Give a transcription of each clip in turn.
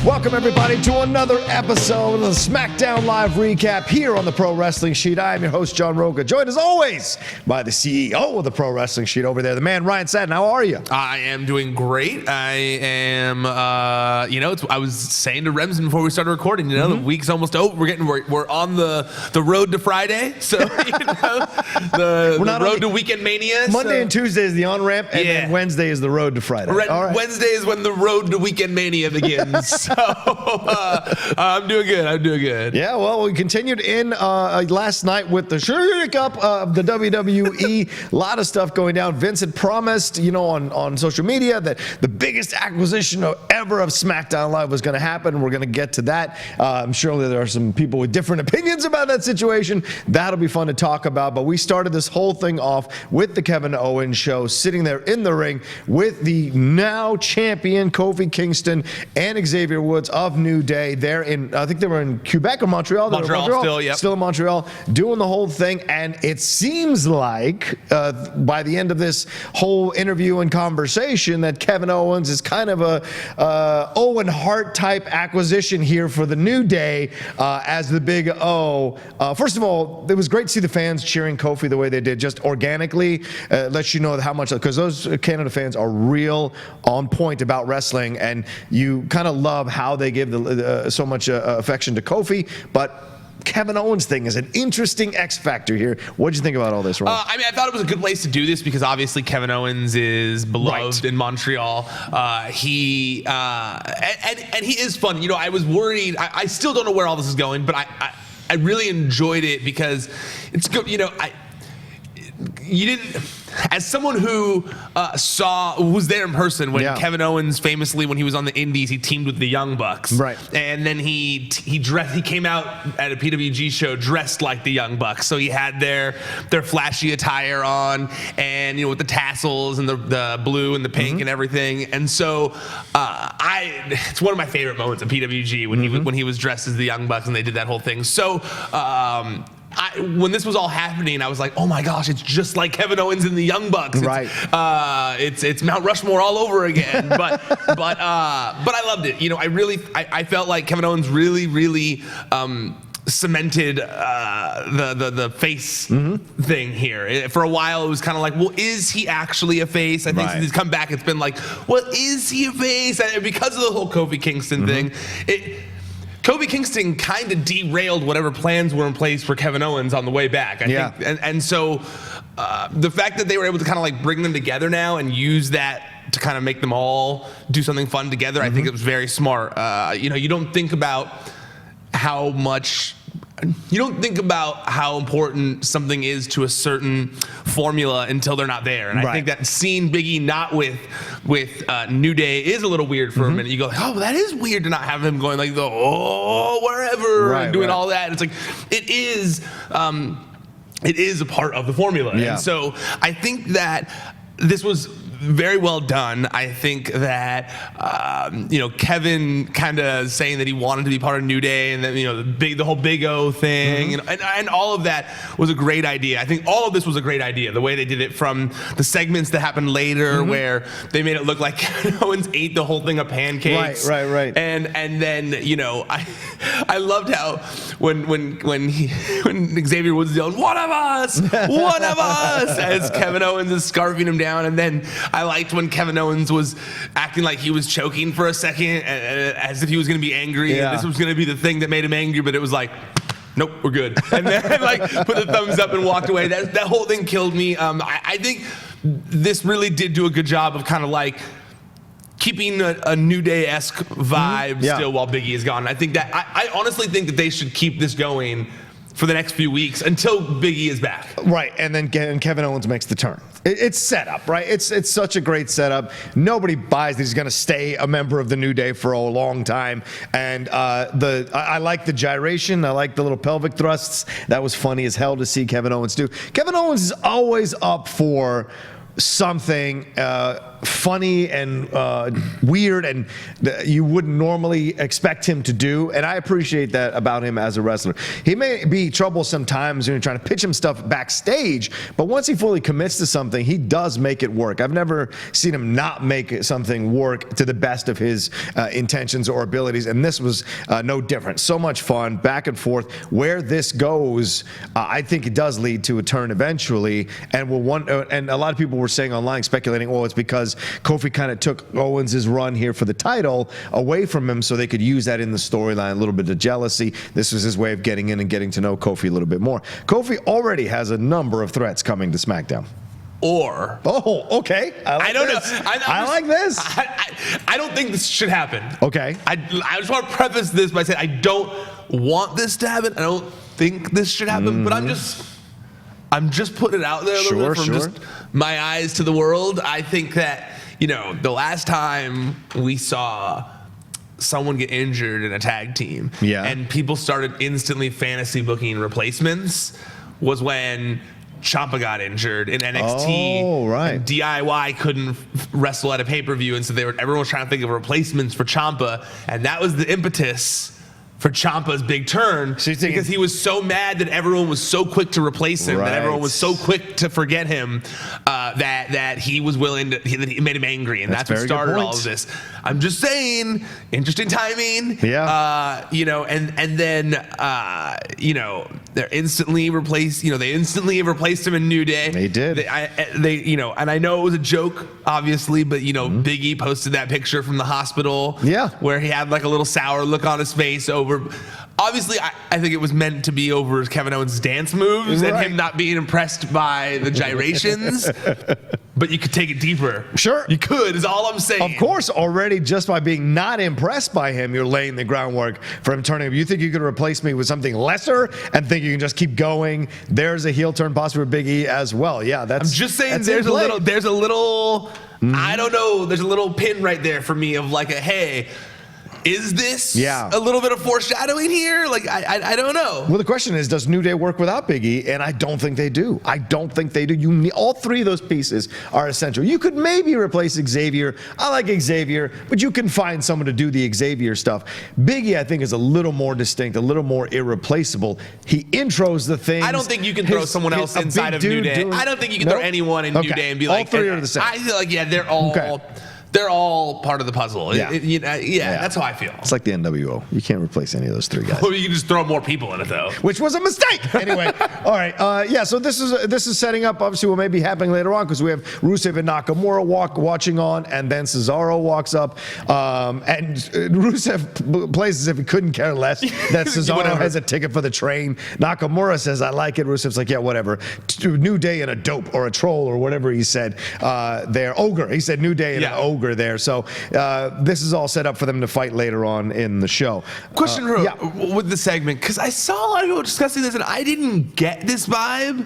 Welcome, everybody, to another episode of the SmackDown Live Recap here on the Pro Wrestling Sheet. I am your host, John Rocha, joined as always by the CEO of the Pro Wrestling Sheet over there, the man, Ryan Satin. How are you? I am doing great. I am, I was saying to Remsen before we started recording, the week's almost over. We're on the road to Friday, so, the road to Weekend Mania. Monday and Tuesday is the on-ramp, and then Wednesday is the road to Friday. All right. Wednesday is when the road to Weekend Mania begins. So I'm doing good. Yeah, well, we continued in last night with the shake-up of the WWE. A lot of stuff going down. Vince had promised, on social media that the biggest acquisition ever of SmackDown Live was going to happen. We're going to get to that. I'm sure there are some people with different opinions about that situation. That'll be fun to talk about. But we started this whole thing off with the Kevin Owens show, sitting there in the ring with the now champion Kofi Kingston and Xavier Woods of New Day. I think they were in Quebec or Montreal. Montreal still, yeah. Still in Montreal, doing the whole thing. And it seems like by the end of this whole interview and conversation that Kevin Owens is kind of a Owen Hart type acquisition here for the New Day as the big O. First of all, it was great to see the fans cheering Kofi the way they did, just organically. Lets you know how much, because those Canada fans are real on point about wrestling, and you kind of love how they give so much affection to Kofi. But Kevin Owens thing is an interesting X factor here. What did you think about all this, Ron? I thought it was a good place to do this because obviously Kevin Owens is beloved in Montreal. He is fun. I was worried. I still don't know where all this is going, but I really enjoyed it because it's good. You didn't, as someone who was there in person when Kevin Owens famously, when he was on the Indies, he teamed with the Young Bucks, right? And then he came out at a PWG show dressed like the Young Bucks, so he had their flashy attire on, and with the tassels and the blue and the pink and everything, and so it's one of my favorite moments of PWG when he was dressed as the Young Bucks and they did that whole thing. So. When this was all happening, I was like, "Oh my gosh, it's just like Kevin Owens and the Young Bucks." Right. It's Mount Rushmore all over again. But I loved it. I felt like Kevin Owens really cemented the face thing here. For a while, it was kind of like, well, is he actually a face? I think since he's come back, it's been like, well, is he a face? And because of the whole Kofi Kingston thing, Kofi Kingston kind of derailed whatever plans were in place for Kevin Owens on the way back. I think, and so the fact that they were able to kind of like bring them together now and use that to kind of make them all do something fun together, I think it was very smart. You don't think about how important something is to a certain formula until they're not there. And I think that seeing Big E not with New Day is a little weird for a minute. You go, oh, that is weird to not have him going like wherever and doing all that. It's like it is a part of the formula. And so I think that this was very well done. I think that Kevin kind of saying that he wanted to be part of New Day, and then the whole Big O thing, and all of that was a great idea. I think all of this was a great idea. The way they did it, from the segments that happened later, where they made it look like Kevin Owens ate the whole thing of pancakes. Right. And then I loved how when Xavier Woods yelled, "One of us, one of us," as Kevin Owens is scarfing him down, and then I liked when Kevin Owens was acting like he was choking for a second, as if he was going to be angry. And this was going to be the thing that made him angry, but it was like, nope, we're good. And then put the thumbs up and walked away. That whole thing killed me. I think this really did do a good job of kind of like keeping a New Day-esque vibe still while Big E is gone. I think that I honestly think that they should keep this going for the next few weeks until Big E is back. Right, and then Kevin Owens makes the turn. It's set up, right? It's such a great setup. Nobody buys that he's going to stay a member of the New Day for a long time. And I like the gyration. I like the little pelvic thrusts. That was funny as hell to see Kevin Owens do. Kevin Owens is always up for something funny and weird, and you wouldn't normally expect him to do. And I appreciate that about him as a wrestler. He may be troublesome sometimes when you're trying to pitch him stuff backstage, but once he fully commits to something, he does make it work. I've never seen him not make something work to the best of his intentions or abilities, and this was no different. So much fun, back and forth. Where this goes, I think it does lead to a turn eventually, and and a lot of people were saying online, speculating, it's because Kofi kind of took Owens' run here for the title away from him so they could use that in the storyline, a little bit of jealousy. This was his way of getting in and getting to know Kofi a little bit more. Kofi already has a number of threats coming to SmackDown. Okay. I don't know. I like this. I don't think this should happen. Okay. I just want to preface this by saying I don't want this to happen. I don't think this should happen, but I'm just putting it out there a little bit from just my eyes to the world. I think that, the last time we saw someone get injured in a tag team and people started instantly fantasy booking replacements was when Ciampa got injured in NXT. Oh, right. And DIY couldn't wrestle at a pay-per-view, and so everyone was trying to think of replacements for Ciampa, and that was the impetus for Ciampa's big turn, because he was so mad that everyone was so quick to replace him, that everyone was so quick to forget him, that he was willing to, that he made him angry, and that's what started all of this. I'm just saying, interesting timing. Yeah. And then they're instantly replaced. They instantly replaced him in New Day. They did. And I know it was a joke, obviously, but Big E posted that picture from the hospital. Yeah. Where he had like a little sour look on his face over. Obviously, I think it was meant to be over Kevin Owens' dance moves and him not being impressed by the gyrations. But you could take it deeper. Sure. You could, is all I'm saying. Of course, already just by being not impressed by him, you're laying the groundwork for him turning. You think you could replace me with something lesser and think you can just keep going? There's a heel turn possibly with Big E as well. Yeah, I'm just saying there's a little, I don't know, there's a little pin right there for me of like hey, is this a little bit of foreshadowing here? Like, I don't know. Well, the question is, does New Day work without Big E? And I don't think they do. You need, all three of those pieces are essential. You could maybe replace Xavier. I like Xavier, but you can find someone to do the Xavier stuff. Big E, I think, is a little more distinct, a little more irreplaceable. He intros the thing. I don't think you can throw someone else inside of New Day. I don't think you can throw anyone in New Day and be like, all three are the same. I feel like, they're all... Okay. They're all part of the puzzle. That's how I feel. It's like the NWO. You can't replace any of those three guys. Well, you can just throw more people in it, though. Which was a mistake. Anyway, all right. So this is setting up, obviously, what may be happening later on, because we have Rusev and Nakamura watching on, and then Cesaro walks up. And Rusev plays as if he couldn't care less that Cesaro has a ticket for the train. Nakamura says, I like it. Rusev's like, yeah, whatever. New Day and a dope or a troll or whatever he said there. Ogre. He said New Day and an ogre there. So this is all set up for them to fight later on in the show. Question with the segment, because I saw a lot of people discussing this and I didn't get this vibe.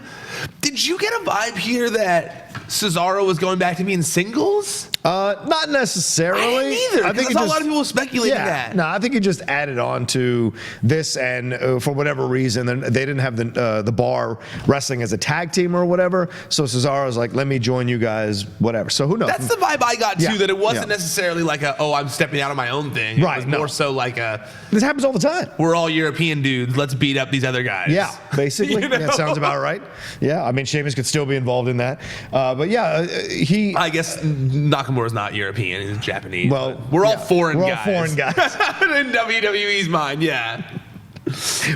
Did you get a vibe here that Cesaro was going back to being singles? Not necessarily. I didn't either. I think a lot of people speculating that. No, I think he just added on to this, and for whatever reason, they didn't have the bar wrestling as a tag team or whatever. So Cesaro's like, let me join you guys, whatever. So who knows? That's the vibe I got too. That it wasn't necessarily like I'm stepping out on my own thing. Right. It was more so like this happens all the time. We're all European dudes. Let's beat up these other guys. Yeah, basically. That sounds about right. Yeah, I mean, Sheamus could still be involved in that. But yeah, I guess Nakamura's not European. He's Japanese. Well, we're all foreign guys. We're all foreign guys. In WWE's mind,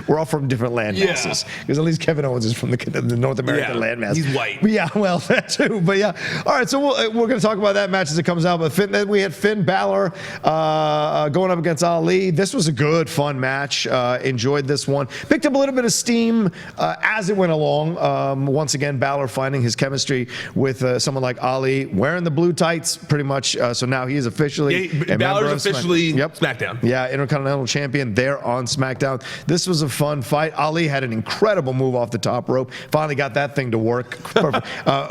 We're all from different land masses. Because at least Kevin Owens is from the North American land mass. He's white. Yeah, well, that too. But yeah. All right, so we're going to talk about that match as it comes out. But we had Finn Balor going up against Ali. This was a good, fun match. Enjoyed this one. Picked up a little bit of steam as it went along. Once again, Balor finding his chemistry with someone like Ali, wearing the blue tights pretty much. So now he is officially Balor's officially SmackDown. Yeah, Intercontinental Champion there on SmackDown. This was a fun fight. Ali had an incredible move off the top rope. Finally got that thing to work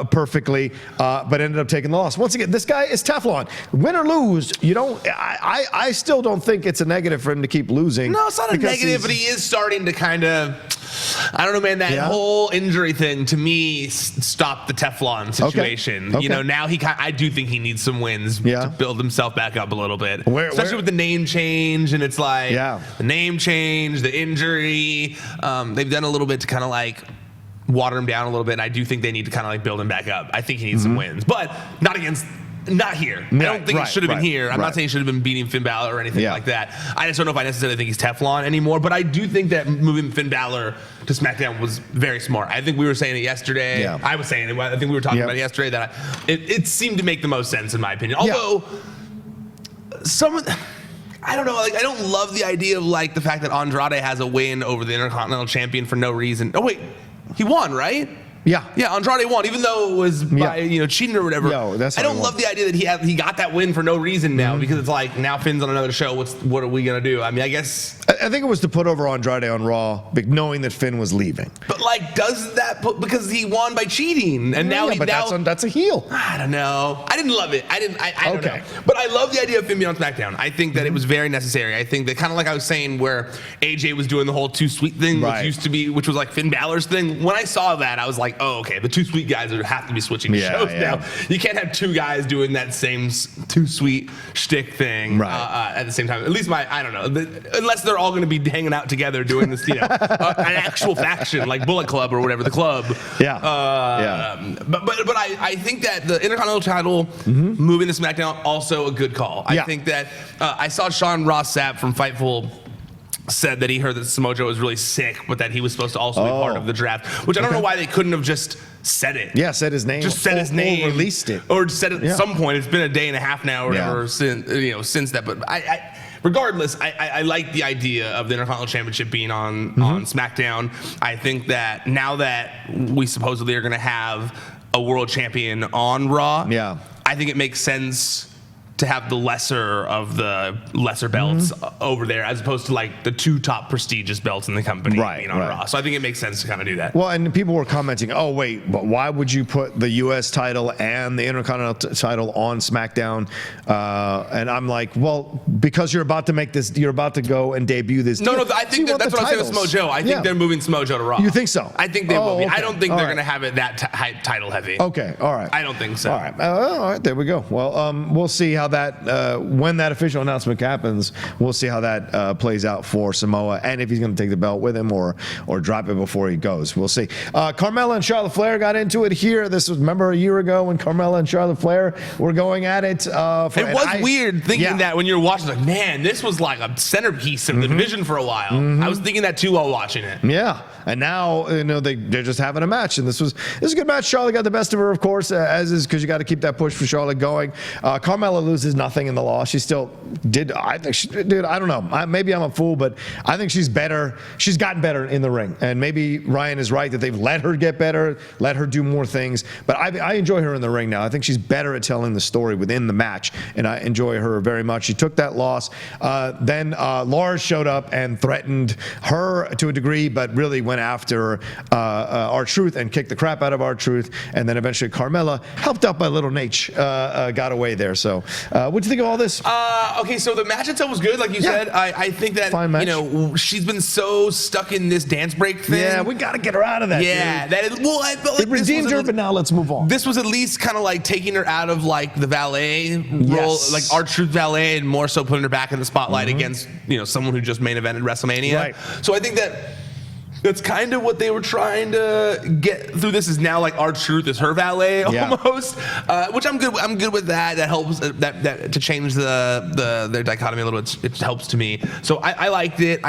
perfectly, but ended up taking the loss. Once again, this guy is Teflon. Win or lose, you don't. I still don't think it's a negative for him to keep losing. No, it's not a negative, but he is starting to kind of I don't know, man. That whole injury thing to me stopped the Teflon situation. Okay. You know, now I do think he needs some wins to build himself back up a little bit, especially with the name change. And it's like the name change, the injury. They've done a little bit to kind of like water him down a little bit. And I do think they need to kind of like build him back up. I think he needs some wins, but not here. I don't think it should have been here. I'm not saying he should have been beating Finn Balor or anything like that. I just don't know if I necessarily think he's Teflon anymore, but I do think that moving Finn Balor to SmackDown was very smart. I think we were saying it yesterday. I was saying it. I think we were talking about it yesterday that it seemed to make the most sense in my opinion. Although I don't know, like I don't love the idea of like the fact that Andrade has a win over the Intercontinental Champion for no reason. Oh wait, he won, right? Yeah, Andrade won, even though it was by cheating or whatever. I don't love the idea that he got that win for no reason now because it's like now Finn's on another show. What are we gonna do? I mean, I guess I think it was to put over Andrade on Raw, knowing that Finn was leaving. But like, does that because he won by cheating and now that's a heel. I don't know. I didn't love it. I don't know. But I love the idea of Finn being on SmackDown. I think that it was very necessary. I think that kind of like I was saying, where AJ was doing the whole Too Sweet thing, which was like Finn Balor's thing. When I saw that, I was like, oh, okay, the Too Sweet guys have to be switching shows now. You can't have two guys doing that same Too Sweet shtick thing at the same time. At least I don't know, unless they're all going to be hanging out together doing this, an actual faction like Bullet Club or whatever the club. But I think that the Intercontinental title moving to SmackDown also a good call. I think that I saw Sean Ross Sapp from Fightful said that he heard that Samoa Joe was really sick, but that he was supposed to also be part of the draft, which I don't know why they couldn't have just said it. Yeah, said his name. Just said his name. Or released it. Or said it at some point. It's been a day and a half now or whatever since that. But regardless, I like the idea of the Intercontinental Championship being on SmackDown. I think that now that we supposedly are going to have a world champion on Raw, I think it makes sense to have the lesser of the lesser belts over there, as opposed to like the two top prestigious belts in the company being on Raw. So I think it makes sense to kind of do that. Well, and people were commenting, oh wait, but why would you put the U.S. title and the Intercontinental title on SmackDown? And I'm like, well, because you're about to go and debut this. No, I think that's what I said with Samoa Joe. I think they're moving Samoa Joe to Raw. You think so? I think they will be. I don't think they're going to have it that title heavy. Okay, all right. I don't think so. All right, there we go. Well, we'll see how that when that official announcement happens, we'll see how that plays out for Samoa, and if he's going to take the belt with him or drop it before he goes. We'll see. Carmella and Charlotte Flair got into it here. This was, remember, a year ago when Carmella and Charlotte Flair were going at it. It was weird thinking that when you're watching, like, man, this was like a centerpiece of the division for a while. I was thinking that too while watching it. Yeah, and now they're just having a match, and this is a good match. Charlotte got the best of her, of course, as is, because you got to keep that push for Charlotte going. Carmella loses nothing in the loss. She still did. I think she did. I don't know. Maybe I'm a fool, but I think she's better. She's gotten better in the ring, and maybe Ryan is right that they've let her get better, let her do more things. But I enjoy her in the ring now. I think she's better at telling the story within the match, and I enjoy her very much. She took that loss. Then Lars showed up and threatened her to a degree, but really went after R-Truth and kicked the crap out of R-Truth. And then eventually Carmella, helped out by little Nate, got away there. So what'd you think of all this? Okay, so the match itself was good, like you said. I think that she's been so stuck in this dance break thing. Yeah, we got to get her out of that. Yeah, dude. that is. Well, I felt like it redeemed her, but now let's move on. This was at least kind of like taking her out of like the valet role, like R-Truth valet, and more so putting her back in the spotlight against someone who just main evented WrestleMania. Right. So I think that's kind of what they were trying to get through. This is now like R-Truth is her valet almost, which I'm good. I'm good with that. That helps that to change their dichotomy a little bit. It helps to me. So I liked it.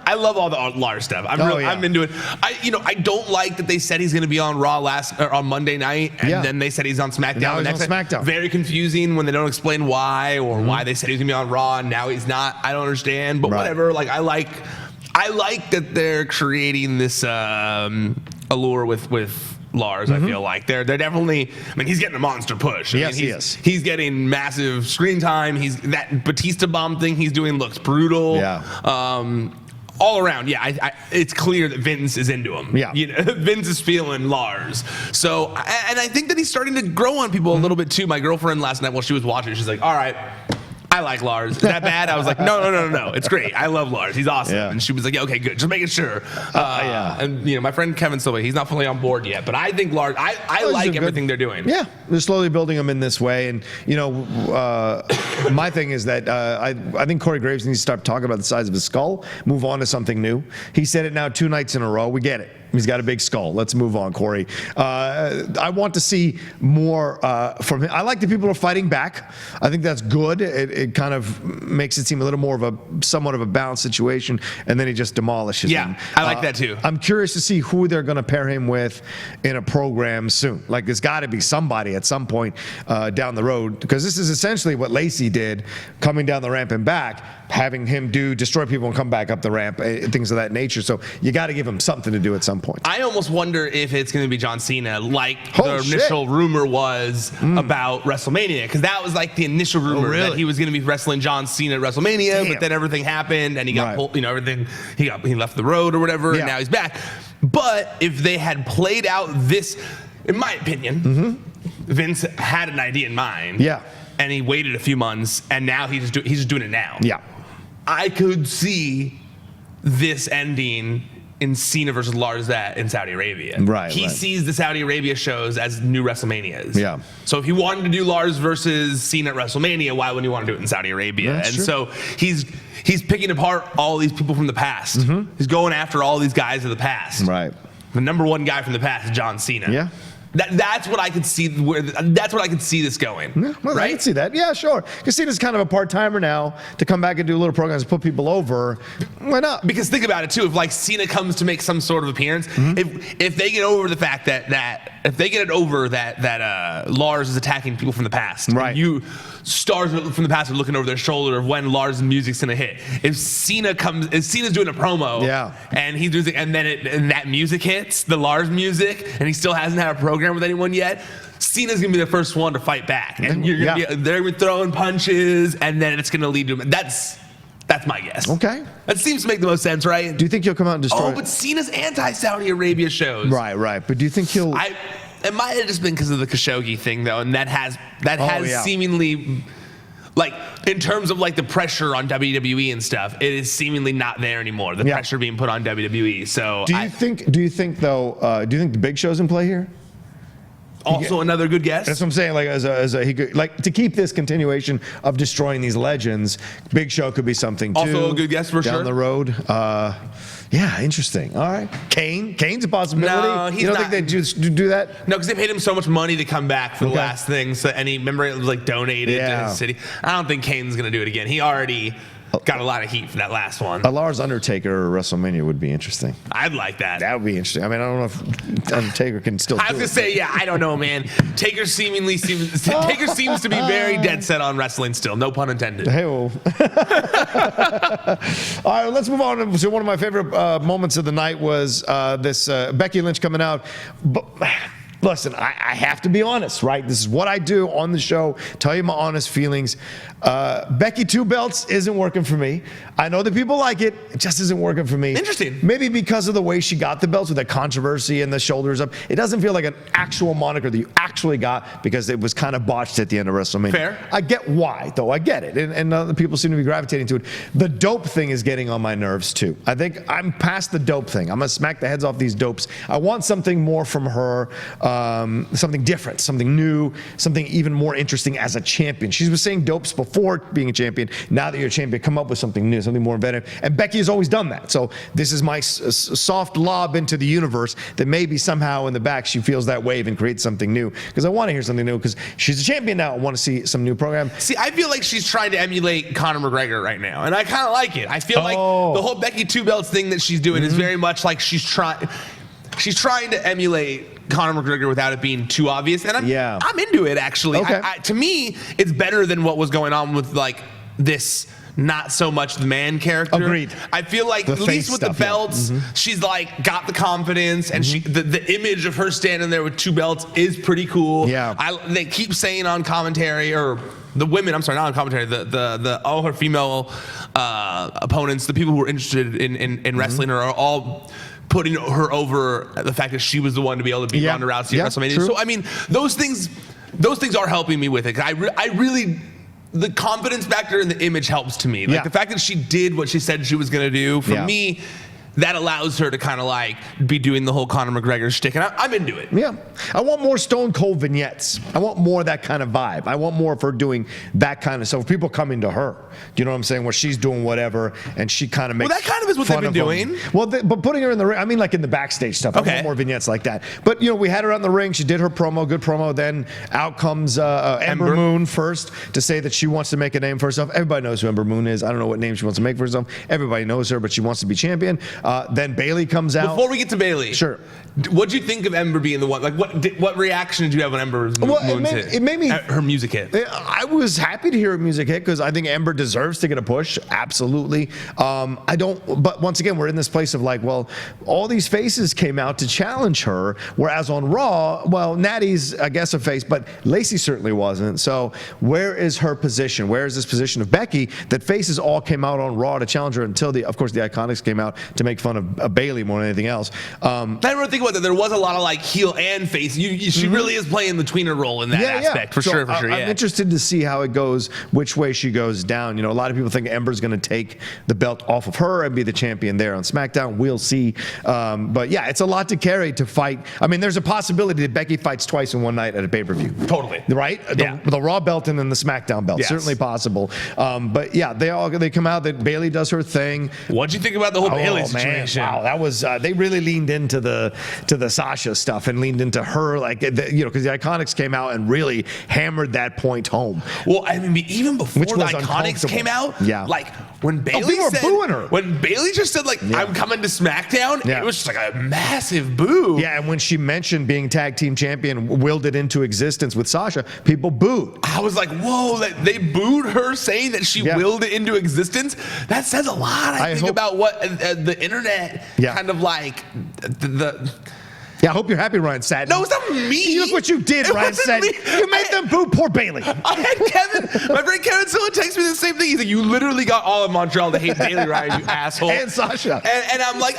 I love all the Lars stuff. I'm into it. I don't like that they said he's going to be on Raw on Monday night, and then they said he's on SmackDown. Now he's on SmackDown. Very confusing when they don't explain why or why they said he's going to be on Raw and now he's not. I don't understand, but whatever. Like I like that they're creating this allure with Lars. I feel like they're definitely. I mean, he's getting a monster push. Yes, he is. He's getting massive screen time. He's that Batista bomb thing he's doing looks brutal. Yeah. All around, it's clear that Vince is into him. Yeah, Vince is feeling Lars. So, and I think that he's starting to grow on people a little bit too. My girlfriend last night, while she was watching, she's like, "All right, I like Lars. Is that bad? I was like, no. It's great. I love Lars. He's awesome. Yeah. And she was like, yeah, okay, good. Just making sure. Yeah. And my friend Kevin Silva, he's not fully on board yet, but I think Lars. I like everything they're doing. Yeah, they're slowly building them in this way, and my thing is that I think Corey Graves needs to start talking about the size of his skull. Move on to something new. He said it now 2 nights in a row. We get it. He's got a big skull. Let's move on, Corey. I want to see more from him. I like that people are fighting back. I think that's good. It kind of makes it seem a little more of a somewhat of a balanced situation, and then he just demolishes him. I like that too. I'm curious to see who they're going to pair him with in a program soon. Like, there's got to be somebody at some point down the road, because this is essentially what Lacey did, coming down the ramp and back, having him destroy people and come back up the ramp, things of that nature. So you got to give him something to do at some point. I almost wonder if it's going to be John Cena, like the initial rumor was about WrestleMania, because that was like the initial rumor that he was going to be wrestling John Cena at WrestleMania. But then everything happened and he got pulled, everything, he left the road or whatever, and now he's back. But if they had played out this, in my opinion, Vince had an idea in mind. Yeah. And he waited a few months, and now he's just doing it now. Yeah. I could see this ending in Cena versus Lars in Saudi Arabia. Right. He sees the Saudi Arabia shows as new WrestleManias. Yeah. So if he wanted to do Lars versus Cena at WrestleMania, why wouldn't he want to do it in Saudi Arabia? That's true. So he's picking apart all these people from the past. He's going after all these guys of the past. Right. The number one guy from the past is John Cena. Yeah. That's what I could see. That's what I could see this going. Yeah, well, right? I can see that. Yeah, sure. Because Cena's kind of a part-timer now to come back and do little programs and put people over. Why not? Because think about it too. If like Cena comes to make some sort of appearance, if they get over the fact that if they get it over that Lars is attacking people from the past, right? Stars from the past are looking over their shoulder of when Lars' music's gonna hit. If Cena's doing a promo, and he's doing, and then and that music hits, the Lars music, and he still hasn't had a program with anyone yet, Cena's gonna be the first one to fight back, and they're gonna be throwing punches, and then it's gonna lead to him. That's my guess. Okay. That seems to make the most sense, right? Do you think he'll come out and destroy? Oh, but Cena's anti-Saudi Arabia shows. Right. But do you think he'll? It might have just been because of the Khashoggi thing, though, and that has seemingly, like, in terms of like the pressure on WWE and stuff, it is seemingly not there anymore. The pressure being put on WWE. So do you think the Big Show's in play here? Also another good guess. That's what I'm saying. Like he could, like, to keep this continuation of destroying these legends, Big Show could be something too. Also a good guess for sure. Down the road. Yeah, interesting. All right. Kane's a possibility. No, he's not. You don't think they do that? No, because they paid him so much money to come back for the last thing. So, and remember it was like donated to his city. I don't think Kane's going to do it again. He already got a lot of heat for that last one. A Lars Undertaker WrestleMania would be interesting. I'd like that. That would be interesting. I mean, I don't know if Undertaker can still do it. I was going to say, yeah, I don't know, man. Taker seems to be very dead set on wrestling still. No pun intended. Hey, well. All right, let's move on to one of my favorite moments of the night was this Becky Lynch coming out. Listen, I have to be honest, right? This is what I do on the show. Tell you my honest feelings. Becky 2 belts isn't working for me. I know that people like it. It just isn't working for me. Interesting. Maybe because of the way she got the belts with that controversy and the shoulders up. It doesn't feel like an actual moniker that you actually got because it was kind of botched at the end of WrestleMania. Fair. I get why, though. I get it. And other people seem to be gravitating to it. The dope thing is getting on my nerves, too. I think I'm past the dope thing. I'm going to smack the heads off these dopes. I want something more from her. Something different, something new, something even more interesting as a champion. She was saying dopes before being a champion. Now that you're a champion, come up with something new, something more inventive. And Becky has always done that. So this is my soft lob into the universe that maybe somehow in the back she feels that wave and creates something new. Because I want to hear something new because she's a champion now. I want to see some new program. See, I feel like she's trying to emulate Conor McGregor right now. And I kind of like it. I feel like the whole Becky 2 belts thing that she's doing is very much like she's trying to emulate Conor McGregor without it being too obvious, and I'm into it actually. Okay. To me, it's better than what was going on with like this not so much the man character. Agreed. I feel like at least with the belts, she's like got the confidence, and the image of her standing there with 2 belts is pretty cool. Yeah. They keep saying on commentary, or the women, I'm sorry, not on commentary, the all her female opponents, the people who are interested in wrestling her are all putting her over the fact that she was the one to be able to beat Ronda Rousey at WrestleMania. True. So I mean, those things are helping me with it. I really the confidence factor in the image helps to me. Like the fact that she did what she said she was going to do, for me, that allows her to kind of like be doing the whole Conor McGregor shtick, and I'm into it. Yeah, I want more Stone Cold vignettes. I want more of that kind of vibe. I want more of her doing that kind of stuff. People coming to her, you know what I'm saying? Where she's doing whatever, and she kind of makes. Well, that kind of is what they've been doing. Well, but putting her in the ring, I mean, like in the backstage stuff. I want more vignettes like that. But we had her on the ring. She did her promo, good promo. Then out comes Ember Moon first to say that she wants to make a name for herself. Everybody knows who Ember Moon is. I don't know what name she wants to make for herself. Everybody knows her, but she wants to be champion. Then Bayley comes out. Before we get to Bayley, sure. What'd you think of Ember being the one? Like, what reaction did you have when Ember's Moon's hit? It made me her music hit. I was happy to hear her music hit because I think Ember deserves to get a push. Absolutely. I don't. But once again, we're in this place of like, well, all these faces came out to challenge her, whereas on Raw, well, Natty's I guess a face, but Lacey certainly wasn't. So where is her position? Where is this position of Becky that faces all came out on Raw to challenge her until of course, the Iconics came out to make fun of Bayley more than anything else. I never think about that. There was a lot of like heel and face. She really is playing the tweener role in that aspect, for sure. I'm interested to see how it goes, which way she goes down. A lot of people think Ember's going to take the belt off of her and be the champion there on SmackDown. We'll see. But yeah, it's a lot to carry to fight. I mean, there's a possibility that Becky fights twice in one night at a pay-per-view. Totally. Right? The Raw belt and then the SmackDown belt. Yes. Certainly possible. But yeah, they come out that Bayley does her thing. What'd you think about the whole Bayley situation? Wow, that was they really leaned into the Sasha stuff and leaned into her because the Iconics came out and really hammered that point home. Well, I mean, even before the Iconics came out, like when Bayley booing her. When Bayley just said like I'm coming to SmackDown, it was just like a massive boo. Yeah, and when she mentioned being tag team champion, willed it into existence with Sasha, people booed. I was like, whoa, they booed her saying that she willed it into existence. That says a lot, I think, about what the internet kind of like Yeah, I hope you're happy, Ryan Satin. No, it's not me. Look what you did, Ryan Satin. You made them boo poor Bayley. I had my friend Kevin Silla texts me the same thing. He's like, you literally got all of Montreal to hate Bayley, Ryan, you asshole. And Sasha. And I'm like,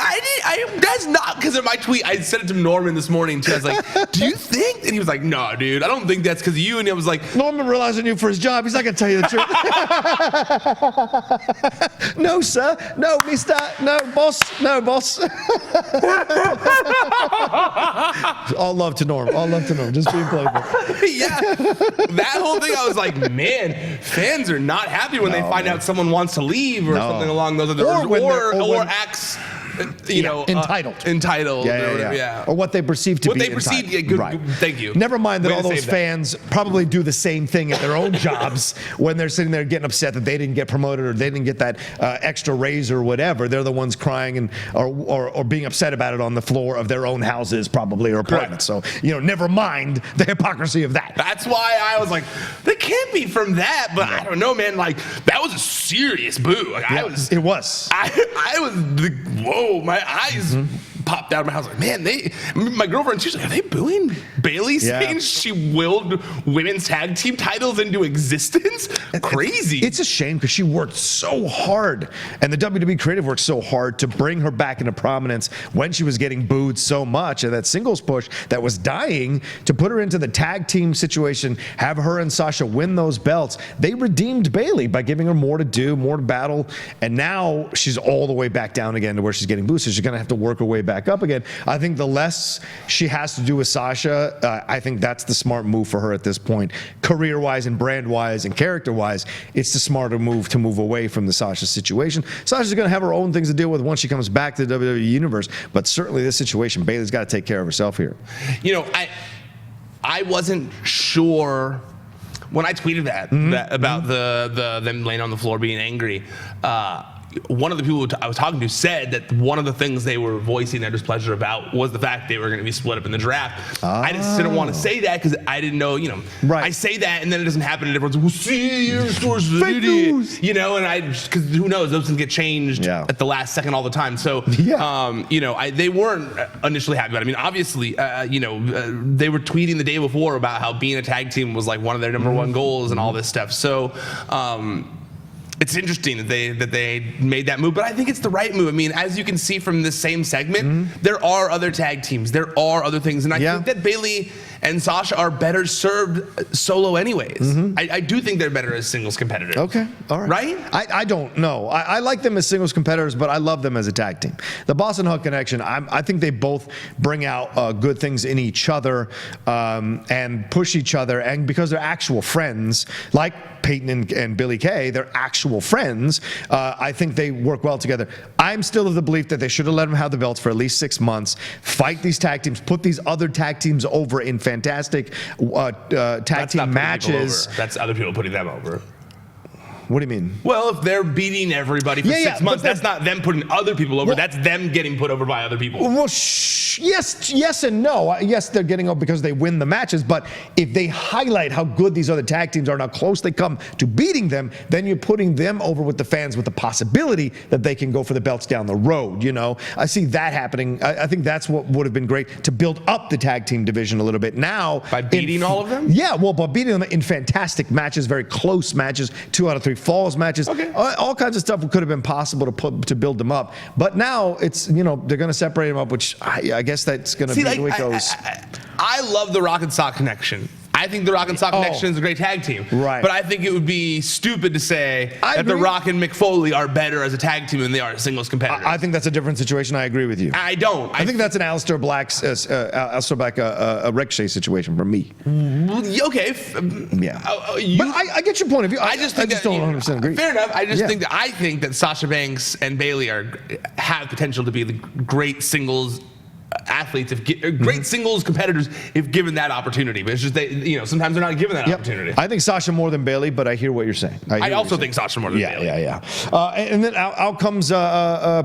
that's not, because in my tweet, I sent it to Norman this morning, too. I was like, do you think? And he was like, no, dude, I don't think that's because of you. And I was like, Norman relies on you for his job. He's not going to tell you the truth. No, sir. No, mister. No, boss. No, boss. All love to Norm. All love to Norm. Just being playful. Yeah. That whole thing, I was like, man, fans are not happy when they find out someone wants to leave or something along those lines. Or acts, entitled. Yeah. Or what they perceive to be entitled. Good, right. Thank you. Never mind that all those fans probably do the same thing at their own jobs when they're sitting there getting upset that they didn't get promoted or they didn't get that extra raise or whatever. They're the ones crying and or being upset about it on the floor of their own houses probably or apartments. So, never mind the hypocrisy of that. That's why I was like, they can't be from that, but I don't know, man. Like, that was a serious boo. Like, it was. I was whoa. My eyes popped out of my house. Like, man, my girlfriend, she's like, are they booing Bayley saying she willed women's tag team titles into existence? Crazy. It's a shame because she worked so hard, and the WWE creative worked so hard to bring her back into prominence when she was getting booed so much, and that singles push that was dying to put her into the tag team situation, have her and Sasha win those belts. They redeemed Bayley by giving her more to do, more to battle, and now she's all the way back down again to where she's getting booed, so she's going to have to work her way back up again. I think the less she has to do with Sasha, I think that's the smart move for her at this point. Career-wise and brand-wise and character-wise, it's the smarter move to move away from the Sasha situation. Sasha's going to have her own things to deal with once she comes back to the WWE Universe, but certainly this situation, Bayley's got to take care of herself here. I wasn't sure when I tweeted that about them laying on the floor being angry. One of the people I was talking to said that one of the things they were voicing their displeasure about was the fact they were going to be split up in the draft. I just didn't want to say that because I didn't know, I say that and then it doesn't happen and everyone's like, well, see, your sources of news. And because who knows, those things get changed at the last second all the time. So, they weren't initially happy about it. I mean, obviously, they were tweeting the day before about how being a tag team was like one of their number one goals and all this stuff. So, it's interesting that they made that move, but I think it's the right move. I mean, as you can see from this same segment, there are other tag teams, there are other things, and I think that Bayley and Sasha are better served solo anyways. I do think they're better as singles competitors. Okay, all right. Right? I don't know. I like them as singles competitors, but I love them as a tag team. The Boston Hug Connection, I think they both bring out good things in each other and push each other, and because they're actual friends, like Peyton and Billie Kay, they're actual friends. I think they work well together. I'm still of the belief that they should have let them have the belts for at least 6 months, fight these tag teams, put these other tag teams over in fantastic tag team matches. That's other people putting them over. What do you mean? Well, if they're beating everybody for 6 months, that's not them putting other people over. That's them getting put over by other people. Well, yes and no. Yes, they're getting over because they win the matches. But if they highlight how good these other tag teams are and how close they come to beating them, then you're putting them over with the fans with the possibility that they can go for the belts down the road. You know, I see that happening. I think that's what would have been great to build up the tag team division a little bit. Now, by beating all of them? Yeah, well, by beating them in fantastic matches, very close matches, 2 out of 3 falls matches, all kinds of stuff could have been possible to build them up. But now it's, they're going to separate them up, which I guess that's going to be the way it goes. I love the Rock and Sock connection. I think the Rock and Sock Connection is a great tag team. Right. But I think it would be stupid to say that the Rock and Mick Foley are better as a tag team than they are as singles competitors. I think that's a different situation. I agree with you. I don't. I think that's an Aleister Black, a Ricochet situation for me. Okay. Yeah. But I get your point of view. I just don't 100% agree. Fair enough. I think that Sasha Banks and Bayley have potential to be the great singles athletes, great singles competitors, if given that opportunity. But it's just sometimes they're not given that opportunity. I think Sasha more than Bayley, but I hear what you're saying. I also think Sasha more than Bayley. Yeah. And then out comes the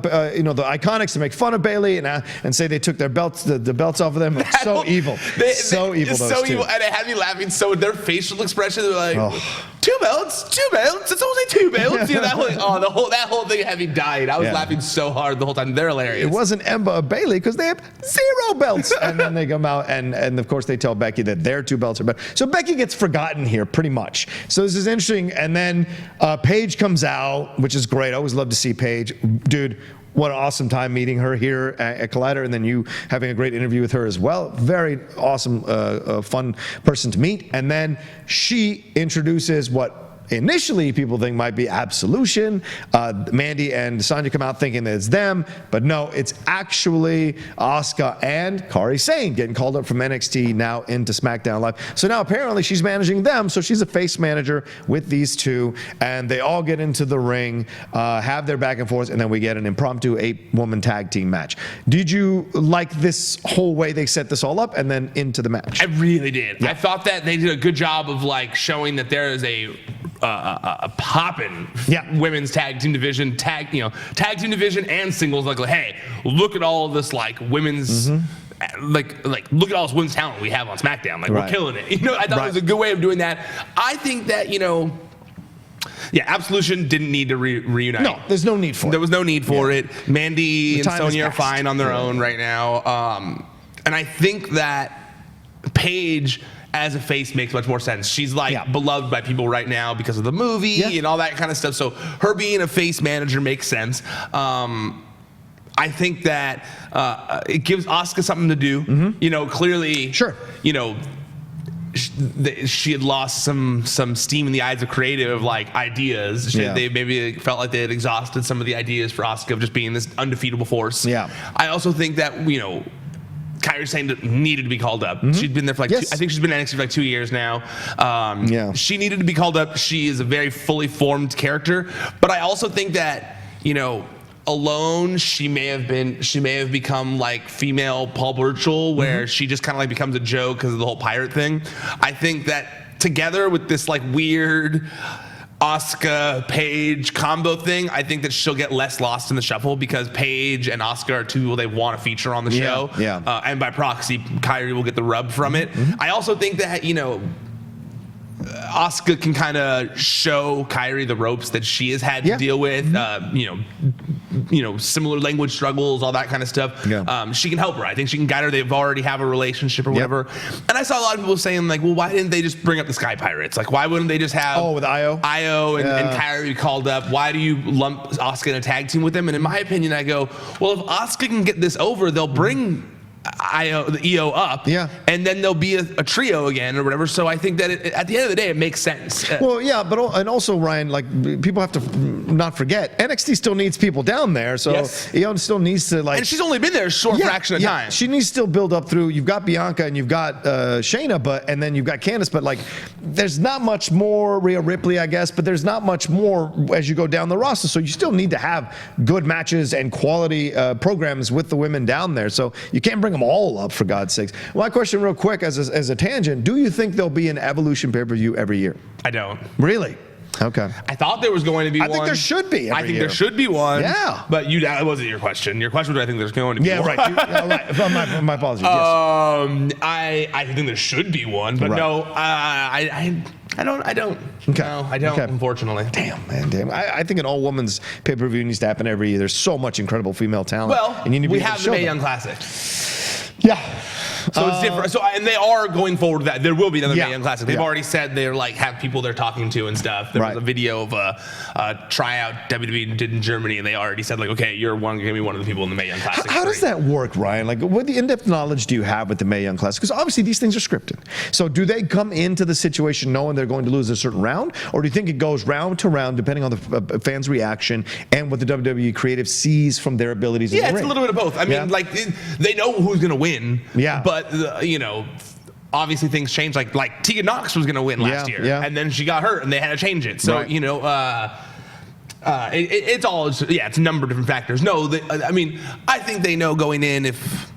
Iconics to make fun of Bayley and say they took their belts, the belts off of them. It's so evil. So evil. And it had me laughing. So their facial expression, they're like, two belts. It's only 2 belts. That whole thing had me dying. I was laughing so hard the whole time. They're hilarious. It wasn't Emba or Bayley because they have 0 belts. And then they come out and of course they tell Becky that their 2 belts are better. So Becky gets forgotten here pretty much. So this is interesting. And then Paige comes out, which is great. I always love to see Paige. Dude, what an awesome time meeting her here at Collider, and then you having a great interview with her as well. Very awesome, fun person to meet. And then she introduces what initially people think might be Absolution. Mandy and Sonya come out thinking that it's them, but no, it's actually Asuka and Kairi Sane getting called up from NXT now into SmackDown Live. So now apparently she's managing them, so she's a face manager with these two, and they all get into the ring, have their back and forth, and then we get an impromptu 8-woman tag team match. Did you like this whole way they set this all up and then into the match? I really did. Yeah. I thought that they did a good job of showing that there is a poppin' women's tag team division, tag team division and singles. Hey, look at all of this women's. Look at all this women's talent we have on SmackDown. We're killing it. I thought it was a good way of doing that. I think that Absolution didn't need to reunite. No, there's no need for it. There was no need for it. Mandy and Sonya are fine on their own right now. And I think that Paige as a face makes much more sense. She's beloved by people right now because of the movie and all that kind of stuff. So her being a face manager makes sense. I think that it gives Asuka something to do. Clearly, she had lost some steam in the eyes of creative ideas. They maybe felt like they had exhausted some of the ideas for Asuka of just being this undefeatable force. I also think that Kairi Sane needed to be called up. She'd been there for I think she's been in NXT for 2 years now. She needed to be called up. She is a very fully formed character, but I also think that alone she may have become female Paul Burchill, where she just kind of becomes a joke because of the whole pirate thing. I think that together with this weird Asuka Paige combo thing, I think that she'll get less lost in the shuffle because Paige and Asuka are 2 people they want to feature on the show. And by proxy, Kairi will get the rub from it. I also think that Asuka can kind of show Kairi the ropes that she has had to deal with. similar language struggles, all that kind of stuff. Yeah. She can help her. I think she can guide her. They've already have a relationship or whatever. And I saw a lot of people saying like, well, why didn't they just bring up the Sky Pirates? Like, why wouldn't they just have with Io and Kairi called up? Why do you lump Asuka in a tag team with them? And in my opinion, I go, well, if Asuka can get this over, they'll bring the EO up, and then there'll be a trio again or whatever. So I think that at the end of the day, it makes sense. Well, yeah, and also Ryan, like people have to not forget, NXT still needs people down there. So EO still needs to and she's only been there a short fraction of time. She needs to still build up through. You've got Bianca and you've got Shayna, and then you've got Candice, but like there's not much more. Rhea Ripley, I guess, but there's not much more as you go down the roster. So you still need to have good matches and quality programs with the women down there. So you can't bring them all up, for God's sakes. My question real quick as a tangent, do you think there'll be an Evolution pay-per-view every year? I don't. Really? Okay. I thought there was going to be one. I think there should be every year. There should be one. Yeah. But that wasn't your question. Your question was, I think there's going to be one. Right. My apologies. Yes. I think there should be one, but no, I don't. Okay. No, I don't, unfortunately. Damn. I think an all-women's pay-per-view needs to happen every year. There's so much incredible female talent. Well, and you need to we have the Mae Young Classic. Yeah. So it's different. So and they are going forward with that. There will be another Mae Young Classic. They've already said they're like have people they're talking to and stuff. There was a video of a tryout WWE did in Germany, and they already said like, okay, you're going to be one of the people in the Mae Young Classic. How does that work, Ryan? Like, what in-depth knowledge do you have with the Mae Young Classic? Because obviously these things are scripted. So do they come into the situation knowing they're going to lose a certain round, or do you think it goes round to round depending on the fans' reaction and what the WWE creative sees from their abilities? Yeah, it's a little bit of both. I mean, like they know who's going to win. Yeah. But obviously things change. Like Tegan Knox was going to win last year, and then she got hurt, and they had to change it. So it's all it's a number of different factors. No, I think they know going in if.